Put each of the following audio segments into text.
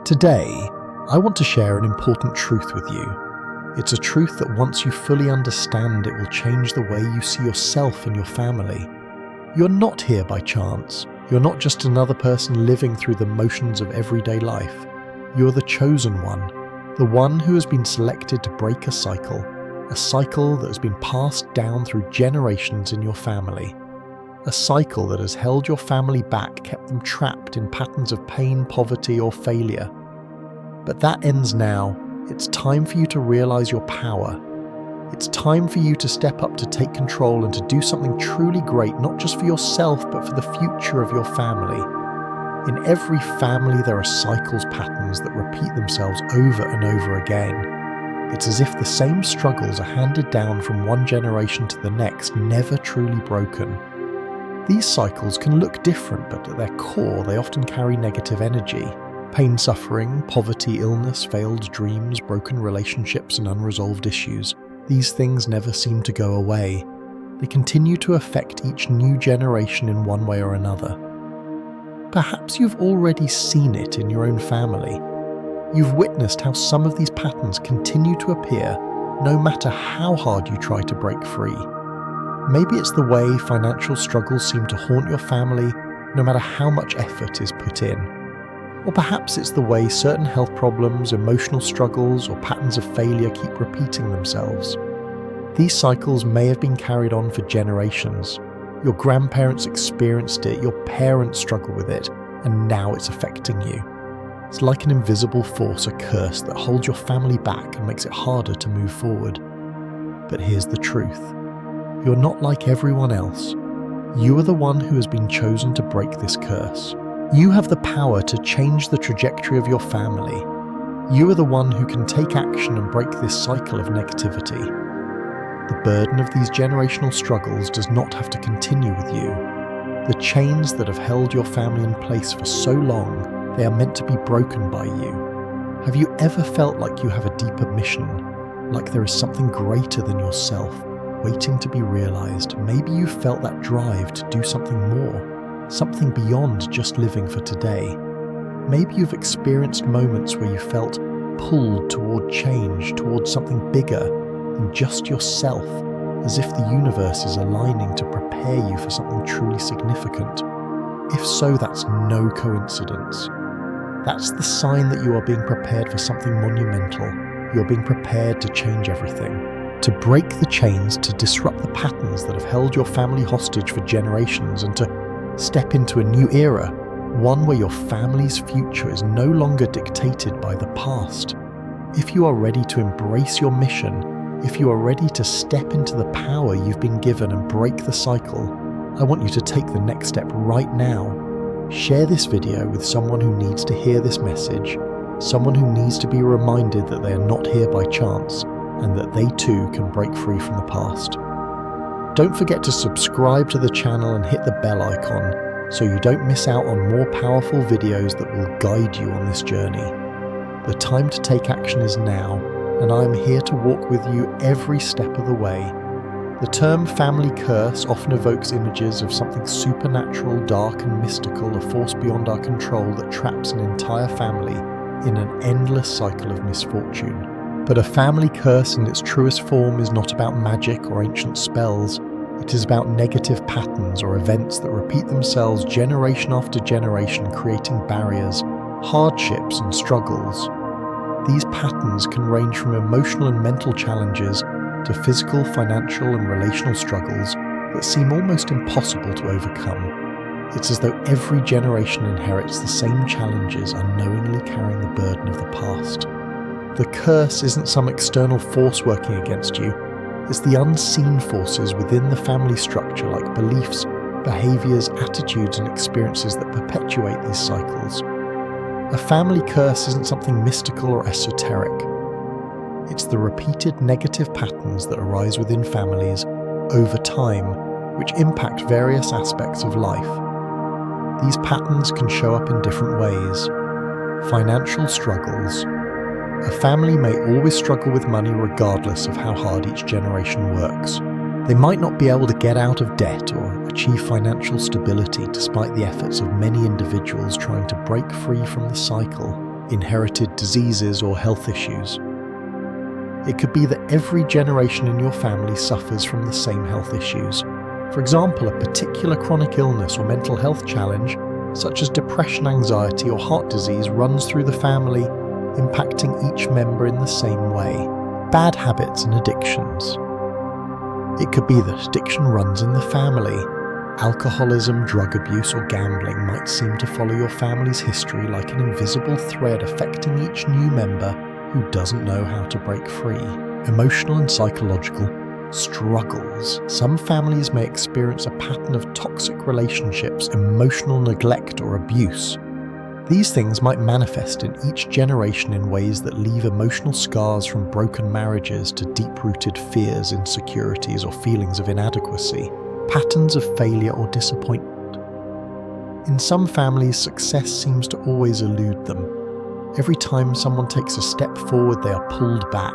Today, I want to share an important truth with you. It's a truth that once you fully understand, it will change the way you see yourself and your family. You're not here by chance. You're not just another person living through the motions of everyday life. You're the chosen one, the one who has been selected to break a cycle that has been passed down through generations in your family. A cycle that has held your family back, kept them trapped in patterns of pain, poverty, or failure. But that ends now. It's time for you to realize your power. It's time for you to step up to take control and to do something truly great, not just for yourself, but for the future of your family. In every family, there are cycles, patterns that repeat themselves over and over again. It's as if the same struggles are handed down from one generation to the next, never truly broken. These cycles can look different, but at their core, they often carry negative energy. Pain, suffering, poverty, illness, failed dreams, broken relationships, and unresolved issues. These things never seem to go away. They continue to affect each new generation in one way or another. Perhaps you've already seen it in your own family. You've witnessed how some of these patterns continue to appear no matter how hard you try to break free. Maybe it's the way financial struggles seem to haunt your family no matter how much effort is put in. Or perhaps it's the way certain health problems, emotional struggles, or patterns of failure keep repeating themselves. These cycles may have been carried on for generations. Your grandparents experienced it, your parents struggle with it, and now it's affecting you. It's like an invisible force, a curse that holds your family back and makes it harder to move forward. But here's the truth. You're not like everyone else. You are the one who has been chosen to break this curse. You have the power to change the trajectory of your family. You are the one who can take action and break this cycle of negativity. The burden of these generational struggles does not have to continue with you. The chains that have held your family in place for so long, they are meant to be broken by you. Have you ever felt like you have a deeper mission, like there is something greater than yourself, waiting to be realized? Maybe you felt that drive to do something more. Something beyond just living for today. Maybe you've experienced moments where you felt pulled toward change, toward something bigger than just yourself, as if the universe is aligning to prepare you for something truly significant. If so, that's no coincidence. That's the sign that you are being prepared for something monumental. You're being prepared to change everything, to break the chains, to disrupt the patterns that have held your family hostage for generations, and to step into a new era, one where your family's future is no longer dictated by the past. If you are ready to embrace your mission, if you are ready to step into the power you've been given and break the cycle, I want you to take the next step right now. Share this video with someone who needs to hear this message, someone who needs to be reminded that they are not here by chance and that they too can break free from the past. Don't forget to subscribe to the channel and hit the bell icon so you don't miss out on more powerful videos that will guide you on this journey. The time to take action is now, and I am here to walk with you every step of the way. The term family curse often evokes images of something supernatural, dark and mystical, a force beyond our control that traps an entire family in an endless cycle of misfortune. But a family curse in its truest form is not about magic or ancient spells. It is about negative patterns or events that repeat themselves generation after generation, creating barriers, hardships, and struggles. These patterns can range from emotional and mental challenges to physical, financial, and relational struggles that seem almost impossible to overcome. It's as though every generation inherits the same challenges, unknowingly carrying the burden of the past. The curse isn't some external force working against you. It's the unseen forces within the family structure, like beliefs, behaviors, attitudes, and experiences that perpetuate these cycles. A family curse isn't something mystical or esoteric. It's the repeated negative patterns that arise within families over time, which impact various aspects of life. These patterns can show up in different ways. Financial struggles. A family may always struggle with money regardless of how hard each generation works. They might not be able to get out of debt or achieve financial stability despite the efforts of many individuals trying to break free from the cycle. inherited diseases or health issues. It could be that every generation in your family suffers from the same health issues. For example, a particular chronic illness or mental health challenge, such as depression, anxiety, or heart disease, runs through the family, impacting each member in the same way. Bad habits and addictions. It could be that addiction runs in the family. Alcoholism, drug abuse, or gambling might seem to follow your family's history like an invisible thread affecting each new member who doesn't know how to break free. Emotional and psychological struggles. Some families may experience a pattern of toxic relationships, emotional neglect, or abuse. These things might manifest in each generation in ways that leave emotional scars, from broken marriages to deep-rooted fears, insecurities, or feelings of inadequacy. Patterns of failure or disappointment. In some families, success seems to always elude them. Every time someone takes a step forward, they are pulled back.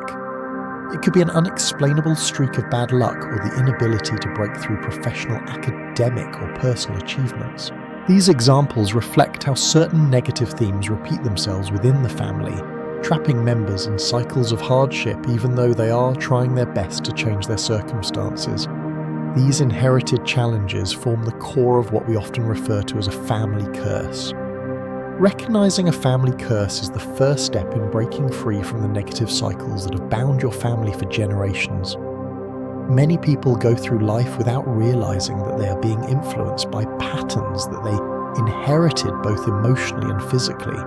It could be an unexplainable streak of bad luck or the inability to break through professional, academic, or personal achievements. These examples reflect how certain negative themes repeat themselves within the family, trapping members in cycles of hardship even though they are trying their best to change their circumstances. These inherited challenges form the core of what we often refer to as a family curse. Recognizing a family curse is the first step in breaking free from the negative cycles that have bound your family for generations. Many people go through life without realizing that they are being influenced by patterns that they inherited both emotionally and physically.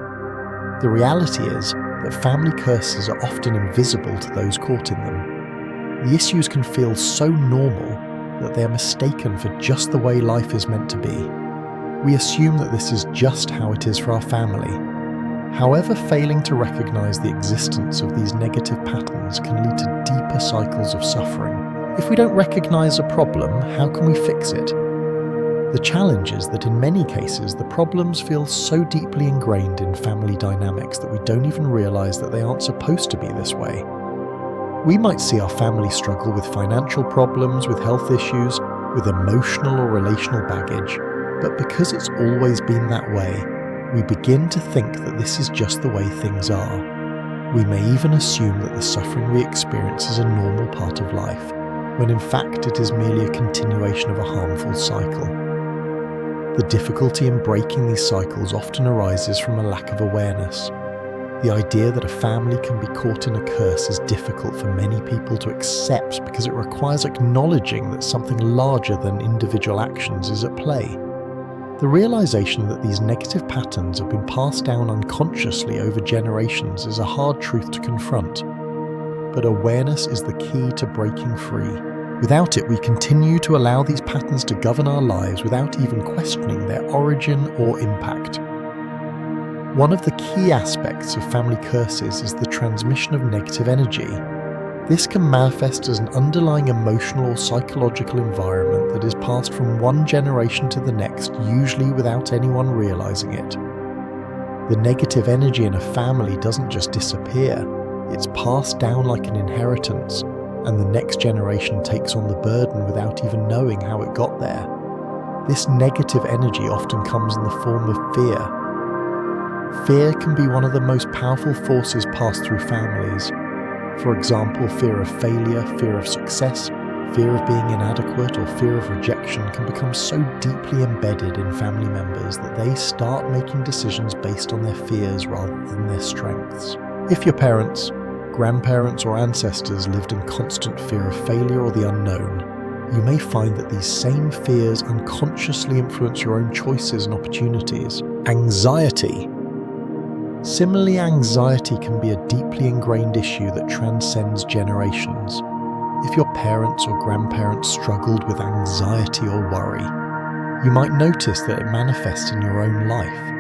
The reality is that family curses are often invisible to those caught in them. The issues can feel so normal that they are mistaken for just the way life is meant to be. We assume that this is just how it is for our family. However, failing to recognize the existence of these negative patterns can lead to deeper cycles of suffering. If we don't recognize a problem, how can we fix it? The challenge is that in many cases, the problems feel so deeply ingrained in family dynamics that we don't even realize that they aren't supposed to be this way. We might see our family struggle with financial problems, with health issues, with emotional or relational baggage, but because it's always been that way, we begin to think that this is just the way things are. We may even assume that the suffering we experience is a normal part of life, when in fact it is merely a continuation of a harmful cycle. The difficulty in breaking these cycles often arises from a lack of awareness. The idea that a family can be caught in a curse is difficult for many people to accept because it requires acknowledging that something larger than individual actions is at play. The realization that these negative patterns have been passed down unconsciously over generations is a hard truth to confront. But awareness is the key to breaking free. Without it, we continue to allow these patterns to govern our lives without even questioning their origin or impact. One of the key aspects of family curses is the transmission of negative energy. This can manifest as an underlying emotional or psychological environment that is passed from one generation to the next, usually without anyone realizing it. The negative energy in a family doesn't just disappear, it's passed down like an inheritance, and the next generation takes on the burden without even knowing how it got there. This negative energy often comes in the form of fear. Fear can be one of the most powerful forces passed through families. For example, fear of failure, fear of success, fear of being inadequate, or fear of rejection can become so deeply embedded in family members that they start making decisions based on their fears rather than their strengths. If your parents, grandparents, or ancestors lived in constant fear of failure or the unknown, you may find that these same fears unconsciously influence your own choices and opportunities. Anxiety. Similarly, anxiety can be a deeply ingrained issue that transcends generations. If your parents or grandparents struggled with anxiety or worry, you might notice that it manifests in your own life.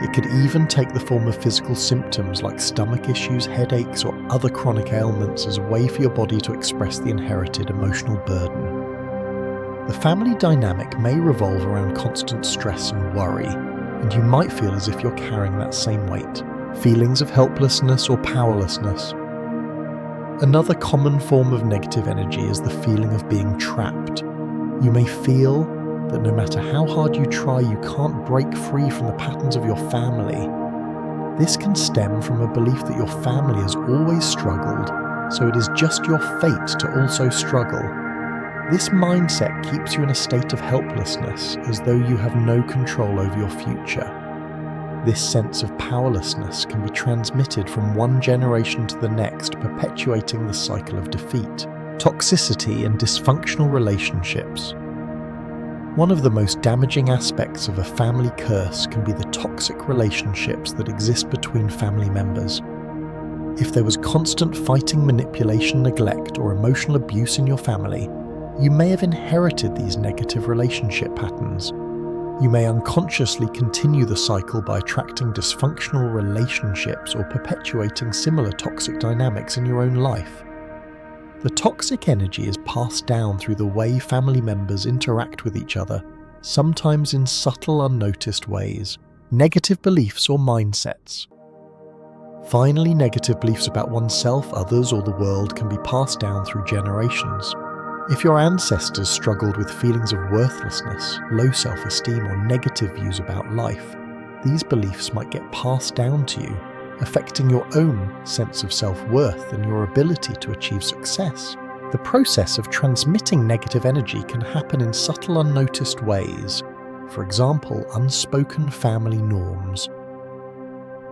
It could even take the form of physical symptoms like stomach issues, headaches, or other chronic ailments as a way for your body to express the inherited emotional burden. The family dynamic may revolve around constant stress and worry, and you might feel as if you're carrying that same weight. Feelings of helplessness or powerlessness. Another common form of negative energy is the feeling of being trapped. You may feel that no matter how hard you try, you can't break free from the patterns of your family. This can stem from a belief that your family has always struggled, so it is just your fate to also struggle. This mindset keeps you in a state of helplessness, as though you have no control over your future. This sense of powerlessness can be transmitted from one generation to the next, perpetuating the cycle of defeat, toxicity, and dysfunctional relationships. One of the most damaging aspects of a family curse can be the toxic relationships that exist between family members. If there was constant fighting, manipulation, neglect, or emotional abuse in your family, you may have inherited these negative relationship patterns. You may unconsciously continue the cycle by attracting dysfunctional relationships or perpetuating similar toxic dynamics in your own life. The toxic energy is passed down through the way family members interact with each other, sometimes in subtle, unnoticed ways, negative beliefs or mindsets. Finally, negative beliefs about oneself, others, or the world can be passed down through generations. If your ancestors struggled with feelings of worthlessness, low self-esteem, or negative views about life, these beliefs might get passed down to you, affecting your own sense of self-worth and your ability to achieve success. The process of transmitting negative energy can happen in subtle, unnoticed ways. For example, unspoken family norms.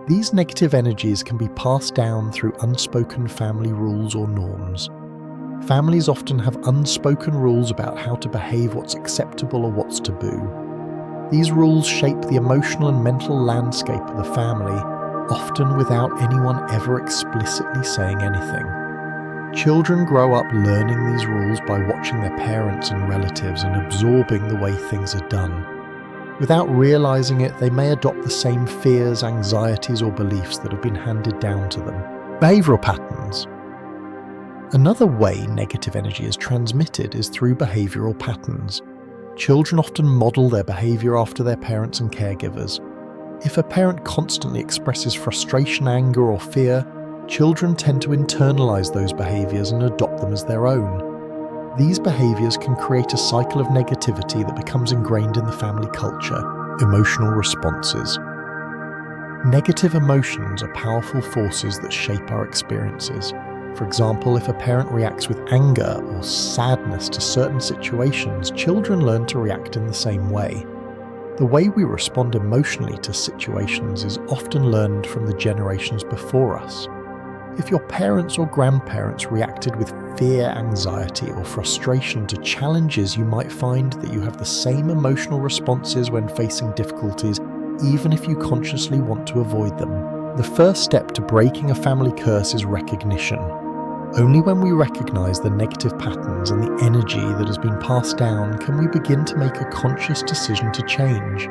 These negative energies can be passed down through unspoken family rules or norms. Families often have unspoken rules about how to behave, what's acceptable or what's taboo. These rules shape the emotional and mental landscape of the family, often without anyone ever explicitly saying anything. Children grow up learning these rules by watching their parents and relatives and absorbing the way things are done. Without realizing it, they may adopt the same fears, anxieties, or beliefs that have been handed down to them. Behavioral patterns. Another way negative energy is transmitted is through behavioral patterns. Children often model their behavior after their parents and caregivers. If a parent constantly expresses frustration, anger, or fear, children tend to internalize those behaviors and adopt them as their own. These behaviors can create a cycle of negativity that becomes ingrained in the family culture. Emotional responses. Negative emotions are powerful forces that shape our experiences. For example, if a parent reacts with anger or sadness to certain situations, children learn to react in the same way. The way we respond emotionally to situations is often learned from the generations before us. If your parents or grandparents reacted with fear, anxiety, or frustration to challenges, you might find that you have the same emotional responses when facing difficulties, even if you consciously want to avoid them. The first step to breaking a family curse is recognition. Only when we recognize the negative patterns and the energy that has been passed down can we begin to make a conscious decision to change.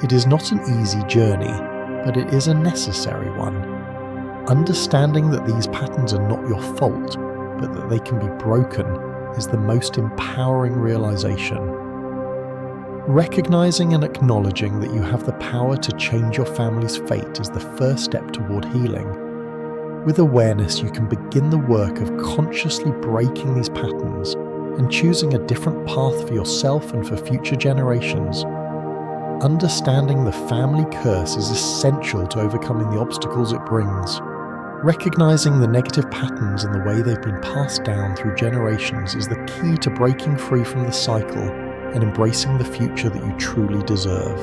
It is not an easy journey, but it is a necessary one. Understanding that these patterns are not your fault, but that they can be broken, is the most empowering realization. Recognizing and acknowledging that you have the power to change your family's fate is the first step toward healing. With awareness, you can begin the work of consciously breaking these patterns and choosing a different path for yourself and for future generations. Understanding the family curse is essential to overcoming the obstacles it brings. Recognizing the negative patterns and the way they've been passed down through generations is the key to breaking free from the cycle and embracing the future that you truly deserve.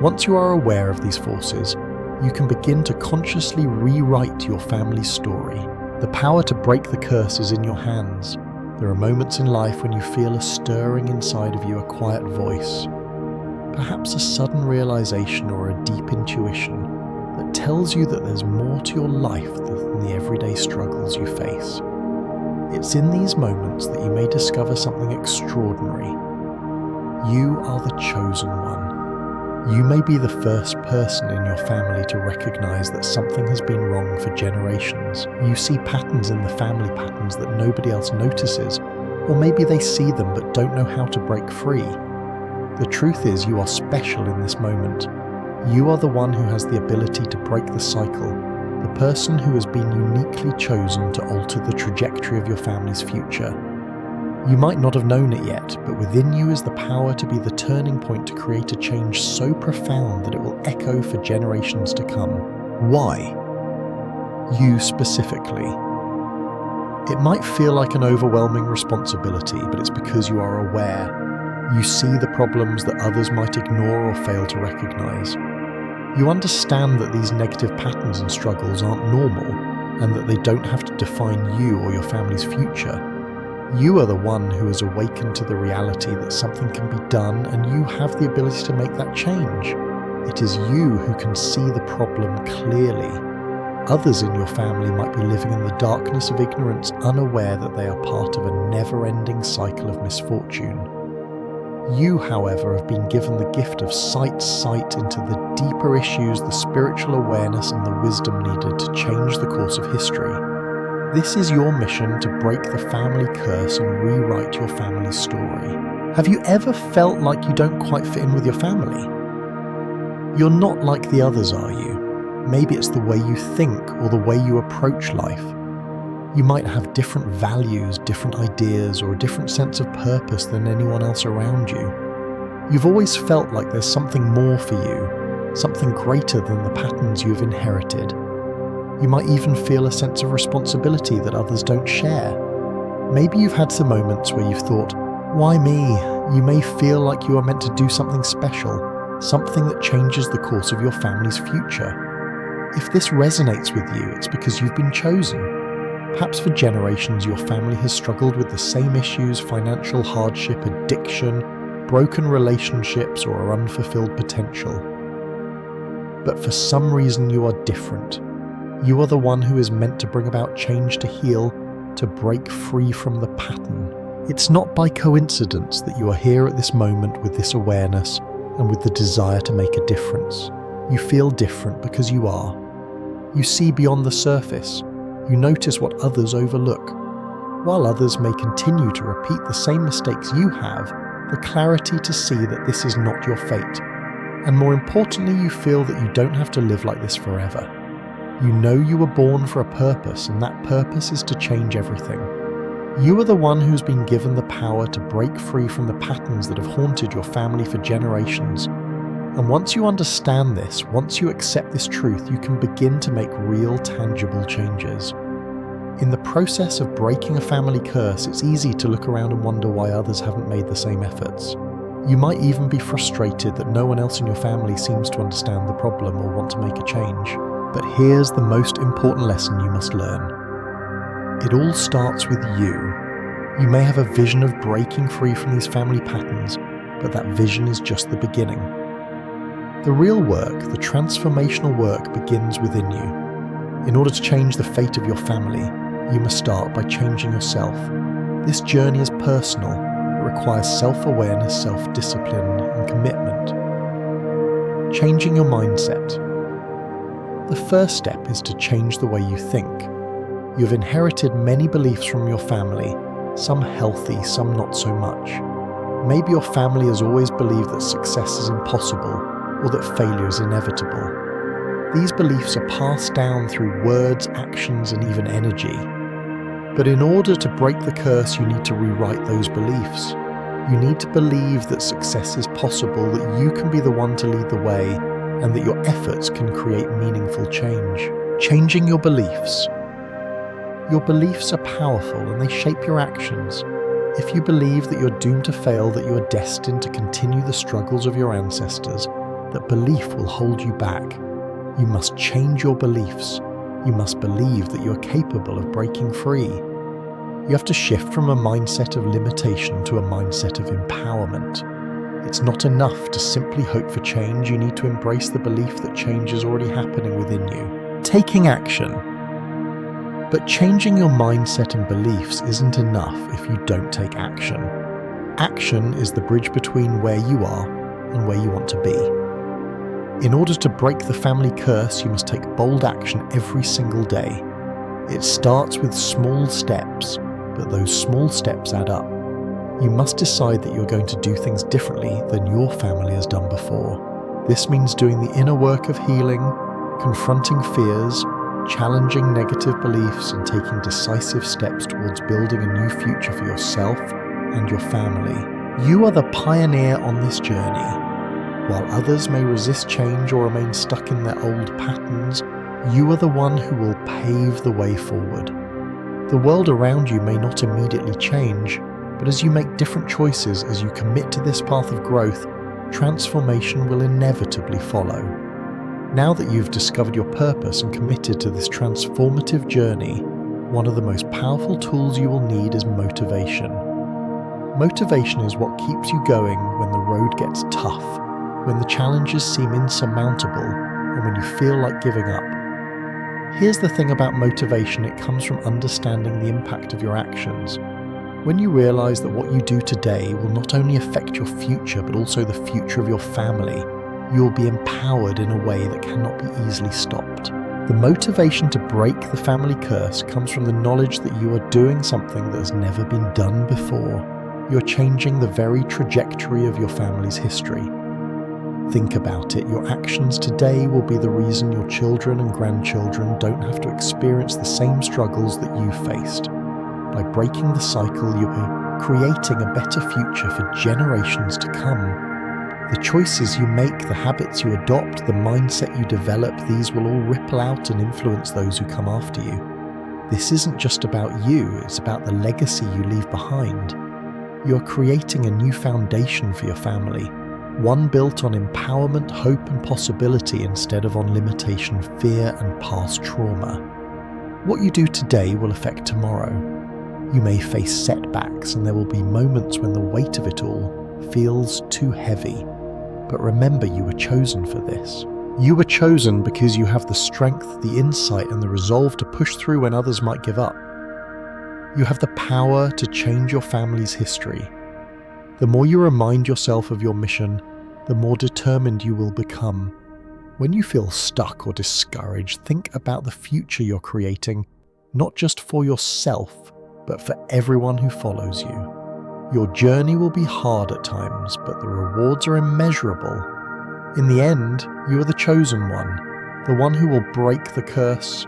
Once you are aware of these forces, you can begin to consciously rewrite your family's story. The power to break the curse is in your hands. There are moments in life when you feel a stirring inside of you, a quiet voice, perhaps a sudden realization or a deep intuition that tells you that there's more to your life than the everyday struggles you face. It's in these moments that you may discover something extraordinary. You are the chosen one. You may be the first person in your family to recognize that something has been wrong for generations. You see patterns in the family patterns that nobody else notices, or maybe they see them but don't know how to break free. The truth is, you are special in this moment. You are the one who has the ability to break the cycle, the person who has been uniquely chosen to alter the trajectory of your family's future. You might not have known it yet, but within you is the power to be the turning point to create a change so profound that it will echo for generations to come. Why? You specifically. It might feel like an overwhelming responsibility, but it's because you are aware. You see the problems that others might ignore or fail to recognize. You understand that these negative patterns and struggles aren't normal, and that they don't have to define you or your family's future. You are the one who has awakened to the reality that something can be done, and you have the ability to make that change. It is you who can see the problem clearly. Others in your family might be living in the darkness of ignorance, unaware that they are part of a never-ending cycle of misfortune. You, however, have been given the gift of sight into the deeper issues, the spiritual awareness and the wisdom needed to change the course of history. This is your mission to break the family curse and rewrite your family's story. Have you ever felt like you don't quite fit in with your family? You're not like the others, are you? Maybe it's the way you think or the way you approach life. You might have different values, different ideas, or a different sense of purpose than anyone else around you. You've always felt like there's something more for you, something greater than the patterns you've inherited. You might even feel a sense of responsibility that others don't share. Maybe you've had some moments where you've thought, why me? You may feel like you are meant to do something special, something that changes the course of your family's future. If this resonates with you, it's because you've been chosen. Perhaps for generations your family has struggled with the same issues: financial hardship, addiction, broken relationships, or unfulfilled potential. But for some reason you are different. You are the one who is meant to bring about change, to heal, to break free from the pattern. It's not by coincidence that you are here at this moment with this awareness and with the desire to make a difference. You feel different because you are. You see beyond the surface. You notice what others overlook. While others may continue to repeat the same mistakes you have, the clarity to see that this is not your fate. And more importantly, you feel that you don't have to live like this forever. You know you were born for a purpose, and that purpose is to change everything. You are the one who's been given the power to break free from the patterns that have haunted your family for generations. And once you understand this, once you accept this truth, you can begin to make real, tangible changes. In the process of breaking a family curse, it's easy to look around and wonder why others haven't made the same efforts. You might even be frustrated that no one else in your family seems to understand the problem or want to make a change. But here's the most important lesson you must learn. It all starts with you. You may have a vision of breaking free from these family patterns, but that vision is just the beginning. The real work, the transformational work, begins within you. In order to change the fate of your family, you must start by changing yourself. This journey is personal. It requires self-awareness, self-discipline, and commitment. Changing your mindset. The first step is to change the way you think. You've inherited many beliefs from your family, some healthy, some not so much. Maybe your family has always believed that success is impossible, or that failure is inevitable. These beliefs are passed down through words, actions, and even energy. But in order to break the curse, you need to rewrite those beliefs. You need to believe that success is possible, that you can be the one to lead the way, and that your efforts can create meaningful change. Changing your beliefs. Your beliefs are powerful and they shape your actions. If you believe that you're doomed to fail, that you are destined to continue the struggles of your ancestors, that belief will hold you back. You must change your beliefs. You must believe that you are capable of breaking free. You have to shift from a mindset of limitation to a mindset of empowerment. It's not enough to simply hope for change. You need to embrace the belief that change is already happening within you. Taking action. But changing your mindset and beliefs isn't enough if you don't take action. Action is the bridge between where you are and where you want to be. In order to break the family curse, you must take bold action every single day. It starts with small steps, but those small steps add up. You must decide that you're going to do things differently than your family has done before. This means doing the inner work of healing, confronting fears, challenging negative beliefs, and taking decisive steps towards building a new future for yourself and your family. You are the pioneer on this journey. While others may resist change or remain stuck in their old patterns, You are the one who will pave the way forward. The world around you may not immediately change, but as you make different choices, as you commit to this path of growth, transformation will inevitably follow. Now that you've discovered your purpose and committed to this transformative journey, one of the most powerful tools you will need is motivation. Motivation is what keeps you going when the road gets tough, when the challenges seem insurmountable, and when you feel like giving up. Here's the thing about motivation: it comes from understanding the impact of your actions. When you realize that what you do today will not only affect your future but also the future of your family, you will be empowered in a way that cannot be easily stopped. The motivation to break the family curse comes from the knowledge that you are doing something that has never been done before. You're changing the very trajectory of your family's history. Think about it. Your actions today will be the reason your children and grandchildren don't have to experience the same struggles that you faced. By breaking the cycle, you'll be creating a better future for generations to come. The choices you make, the habits you adopt, the mindset you develop, these will all ripple out and influence those who come after you. This isn't just about you, it's about the legacy you leave behind. You're creating a new foundation for your family. One built on empowerment, hope and possibility instead of on limitation, fear and past trauma. What you do today will affect tomorrow. You may face setbacks and there will be moments when the weight of it all feels too heavy. But remember, you were chosen for this. You were chosen because you have the strength, the insight and the resolve to push through when others might give up. You have the power to change your family's history. The more you remind yourself of your mission, the more determined you will become. When you feel stuck or discouraged, think about the future you're creating, not just for yourself, but for everyone who follows you. Your journey will be hard at times, but the rewards are immeasurable. In the end, you are the chosen one, the one who will break the curse,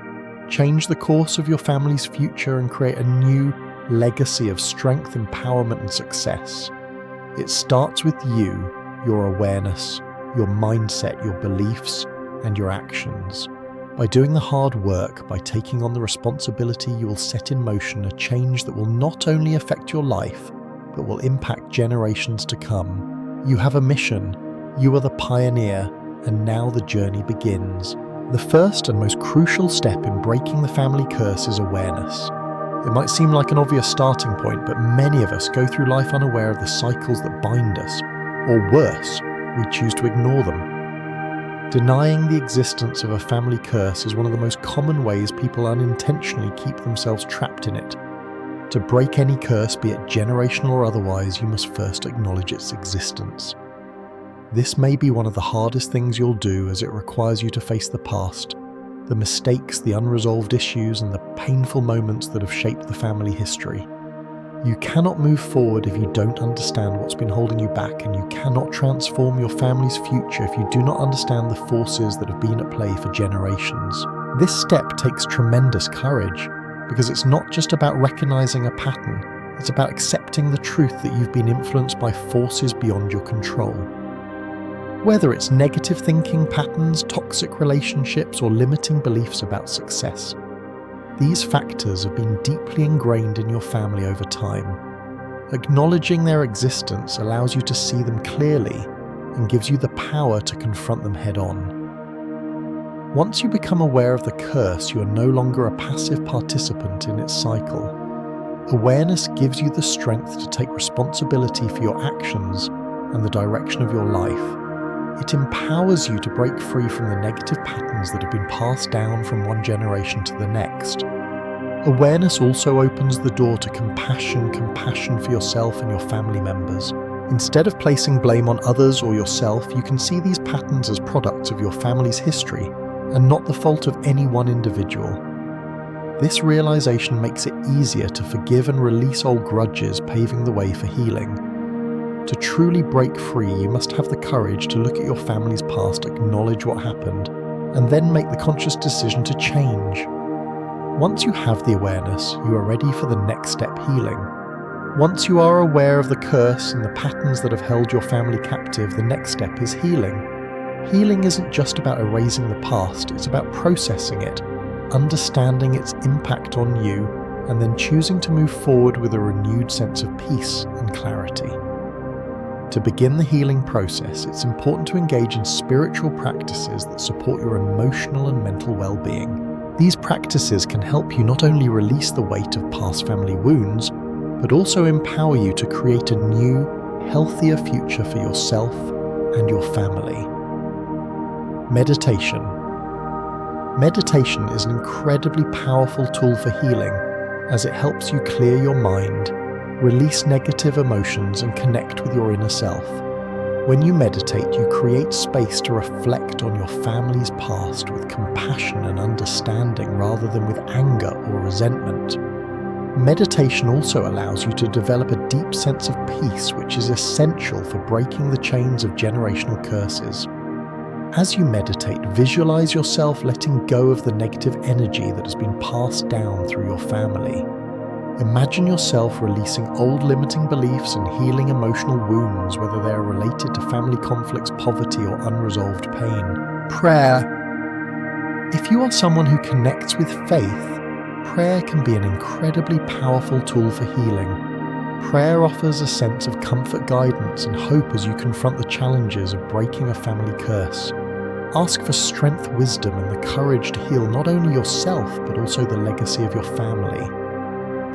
change the course of your family's future and create a new legacy of strength, empowerment and success. It starts with you, your awareness, your mindset, your beliefs, and your actions. By doing the hard work, by taking on the responsibility, you will set in motion a change that will not only affect your life, but will impact generations to come. You have a mission, you are the pioneer, and now the journey begins. The first and most crucial step in breaking the family curse is awareness. It might seem like an obvious starting point, but many of us go through life unaware of the cycles that bind us, or worse, we choose to ignore them. Denying the existence of a family curse is one of the most common ways people unintentionally keep themselves trapped in it. To break any curse, be it generational or otherwise, you must first acknowledge its existence. This may be one of the hardest things you'll do, as it requires you to face the past, the mistakes, the unresolved issues, and the painful moments that have shaped the family history. You cannot move forward if you don't understand what's been holding you back, and you cannot transform your family's future if you do not understand the forces that have been at play for generations. This step takes tremendous courage, because it's not just about recognizing a pattern, it's about accepting the truth that you've been influenced by forces beyond your control. Whether it's negative thinking patterns, toxic relationships, or limiting beliefs about success, these factors have been deeply ingrained in your family over time. Acknowledging their existence allows you to see them clearly and gives you the power to confront them head on. Once you become aware of the curse, you are no longer a passive participant in its cycle. Awareness gives you the strength to take responsibility for your actions and the direction of your life. It empowers you to break free from the negative patterns that have been passed down from one generation to the next. Awareness also opens the door to compassion for yourself and your family members. Instead of placing blame on others or yourself, you can see these patterns as products of your family's history and not the fault of any one individual. This realization makes it easier to forgive and release old grudges, paving the way for healing. To truly break free, you must have the courage to look at your family's past, acknowledge what happened, and then make the conscious decision to change. Once you have the awareness, you are ready for the next step, healing. Once you are aware of the curse and the patterns that have held your family captive, the next step is healing. Healing isn't just about erasing the past, it's about processing it, understanding its impact on you, and then choosing to move forward with a renewed sense of peace and clarity. To begin the healing process, it's important to engage in spiritual practices that support your emotional and mental well-being. These practices can help you not only release the weight of past family wounds, but also empower you to create a new, healthier future for yourself and your family. Meditation. Meditation is an incredibly powerful tool for healing, as it helps you clear your mind, release negative emotions, and connect with your inner self. When you meditate, you create space to reflect on your family's past with compassion and understanding rather than with anger or resentment. Meditation also allows you to develop a deep sense of peace, which is essential for breaking the chains of generational curses. As you meditate, visualize yourself letting go of the negative energy that has been passed down through your family. Imagine yourself releasing old limiting beliefs and healing emotional wounds, whether they are related to family conflicts, poverty, or unresolved pain. Prayer. If you are someone who connects with faith, prayer can be an incredibly powerful tool for healing. Prayer offers a sense of comfort, guidance, and hope as you confront the challenges of breaking a family curse. Ask for strength, wisdom, and the courage to heal not only yourself, but also the legacy of your family.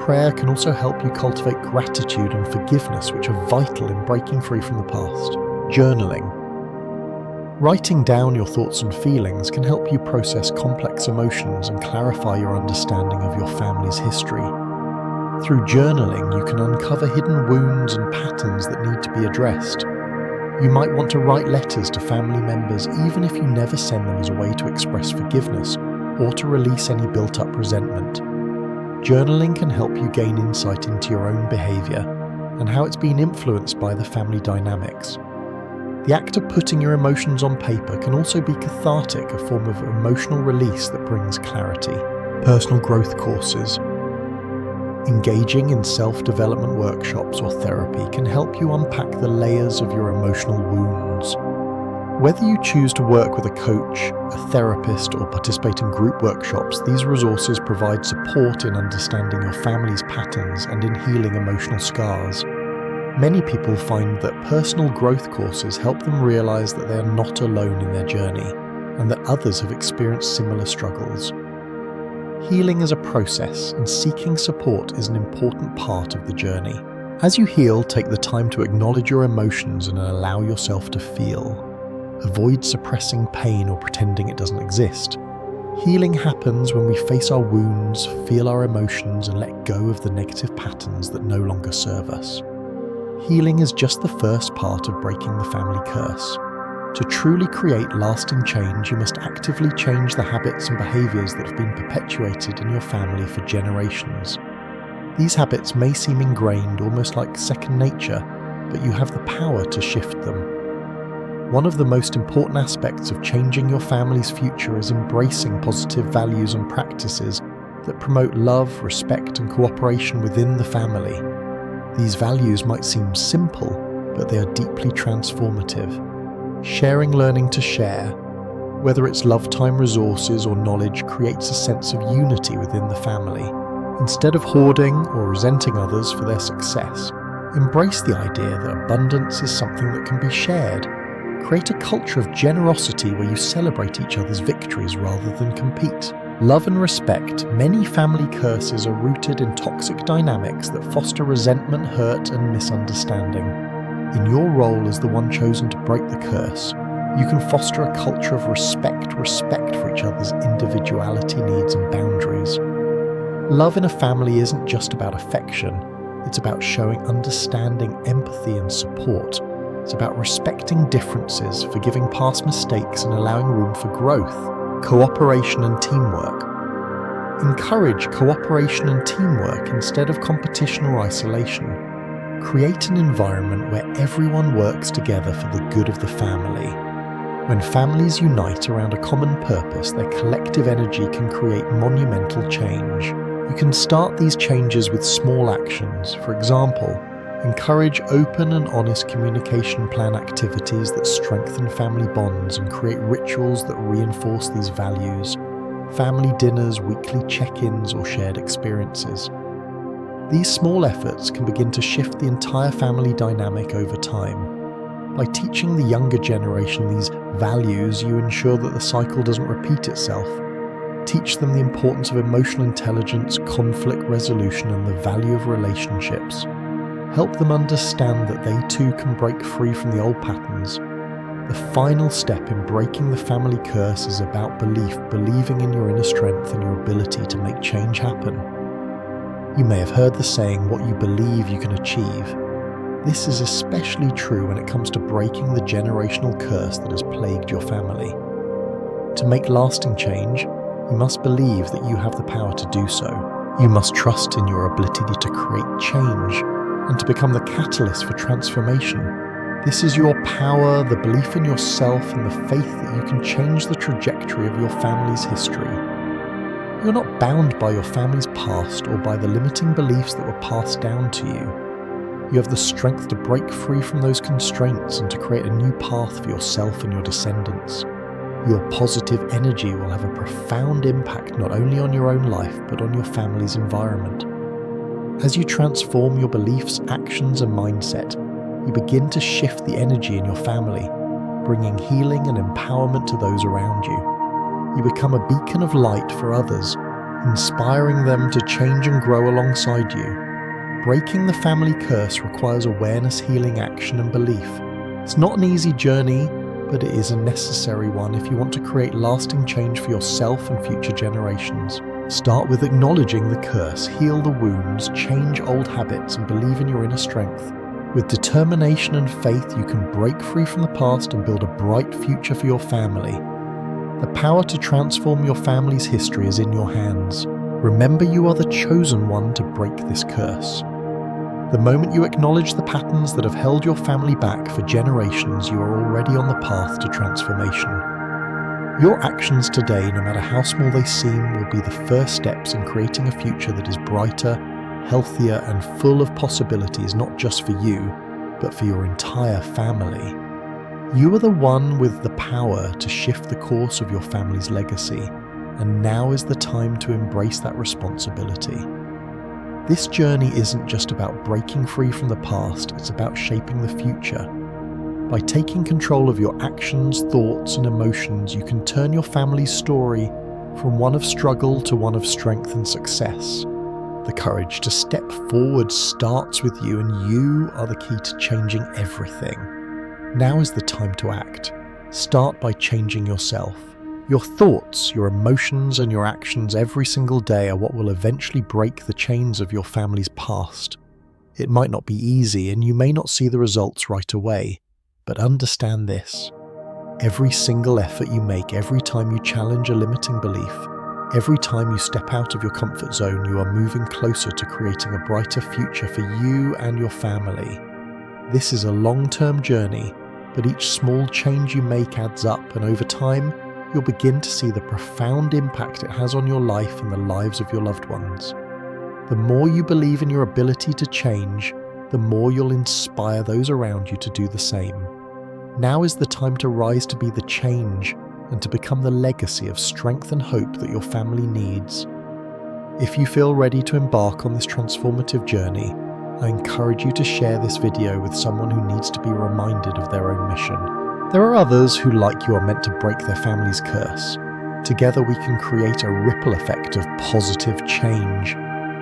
Prayer can also help you cultivate gratitude and forgiveness, which are vital in breaking free from the past. Journaling. Writing down your thoughts and feelings can help you process complex emotions and clarify your understanding of your family's history. Through journaling, you can uncover hidden wounds and patterns that need to be addressed. You might want to write letters to family members even if you never send them, as a way to express forgiveness or to release any built-up resentment. Journaling can help you gain insight into your own behavior and how it's been influenced by the family dynamics. The act of putting your emotions on paper can also be cathartic, a form of emotional release that brings clarity. Personal growth courses. Engaging in self-development workshops or therapy can help you unpack the layers of your emotional wounds. Whether you choose to work with a coach, a therapist, or participate in group workshops, these resources provide support in understanding your family's patterns and in healing emotional scars. Many people find that personal growth courses help them realize that they are not alone in their journey, and that others have experienced similar struggles. Healing is a process, and seeking support is an important part of the journey. As you heal, take the time to acknowledge your emotions and allow yourself to feel. Avoid suppressing pain or pretending it doesn't exist. Healing happens when we face our wounds, feel our emotions, and let go of the negative patterns that no longer serve us. Healing is just the first part of breaking the family curse. To truly create lasting change, you must actively change the habits and behaviors that have been perpetuated in your family for generations. These habits may seem ingrained, almost like second nature, but you have the power to shift them. One of the most important aspects of changing your family's future is embracing positive values and practices that promote love, respect, and cooperation within the family. These values might seem simple, but they are deeply transformative. Sharing, learning to share, whether it's love time, resources, or knowledge, creates a sense of unity within the family. Instead of hoarding or resenting others for their success, embrace the idea that abundance is something that can be shared. Create a culture of generosity where you celebrate each other's victories rather than compete. Love and respect. Many family curses are rooted in toxic dynamics that foster resentment, hurt, and misunderstanding. In your role as the one chosen to break the curse, you can foster a culture of respect for each other's individuality, needs, and boundaries. Love in a family isn't just about affection. It's about showing understanding, empathy, and support. It's about respecting differences, forgiving past mistakes, and allowing room for growth. Cooperation and teamwork. Encourage cooperation and teamwork instead of competition or isolation. Create an environment where everyone works together for the good of the family. When families unite around a common purpose, their collective energy can create monumental change. You can start these changes with small actions. For example, Encourage open and honest communication plan activities that strengthen family bonds and create rituals that reinforce these values. Family dinners, weekly check-ins, or shared experiences. These small efforts can begin to shift the entire family dynamic over time. By teaching the younger generation these values, you ensure that the cycle doesn't repeat itself. Teach them the importance of emotional intelligence, conflict resolution, and the value of relationships. Help them understand that they too can break free from the old patterns. The final step in breaking the family curse is about believing in your inner strength and your ability to make change happen. You may have heard the saying, what you believe you can achieve. This is especially true when it comes to breaking the generational curse that has plagued your family. To make lasting change, you must believe that you have the power to do so. You must trust in your ability to create change and to become the catalyst for transformation. This is your power, the belief in yourself, and the faith that you can change the trajectory of your family's history. You're not bound by your family's past or by the limiting beliefs that were passed down to you. You have the strength to break free from those constraints and to create a new path for yourself and your descendants. Your positive energy will have a profound impact not only on your own life, but on your family's environment. As you transform your beliefs, actions, and mindset, you begin to shift the energy in your family, bringing healing and empowerment to those around you. You become a beacon of light for others, inspiring them to change and grow alongside you. Breaking the family curse requires awareness, healing, action, and belief. It's not an easy journey, but it is a necessary one if you want to create lasting change for yourself and future generations. Start with acknowledging the curse, heal the wounds, change old habits, and believe in your inner strength. With determination and faith, you can break free from the past and build a bright future for your family. The power to transform your family's history is in your hands. Remember, you are the chosen one to break this curse. The moment you acknowledge the patterns that have held your family back for generations, you are already on the path to transformation. Your actions today, no matter how small they seem, will be the first steps in creating a future that is brighter, healthier, and full of possibilities, not just for you, but for your entire family. You are the one with the power to shift the course of your family's legacy, and now is the time to embrace that responsibility. This journey isn't just about breaking free from the past, it's about shaping the future. By taking control of your actions, thoughts, and emotions, you can turn your family's story from one of struggle to one of strength and success. The courage to step forward starts with you, and you are the key to changing everything. Now is the time to act. Start by changing yourself. Your thoughts, your emotions, and your actions every single day are what will eventually break the chains of your family's past. It might not be easy, and you may not see the results right away. But understand this, every single effort you make, every time you challenge a limiting belief, every time you step out of your comfort zone, you are moving closer to creating a brighter future for you and your family. This is a long-term journey, but each small change you make adds up, and over time, you'll begin to see the profound impact it has on your life and the lives of your loved ones. The more you believe in your ability to change, the more you'll inspire those around you to do the same. Now is the time to rise to be the change and to become the legacy of strength and hope that your family needs. If you feel ready to embark on this transformative journey, I encourage you to share this video with someone who needs to be reminded of their own mission. There are others who, like you, are meant to break their family's curse. Together we can create a ripple effect of positive change.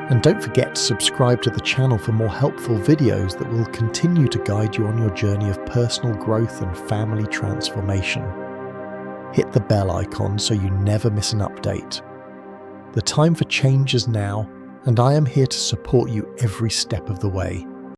And don't forget to subscribe to the channel for more helpful videos that will continue to guide you on your journey of personal growth and family transformation. Hit the bell icon so you never miss an update. The time for change is now, and I am here to support you every step of the way.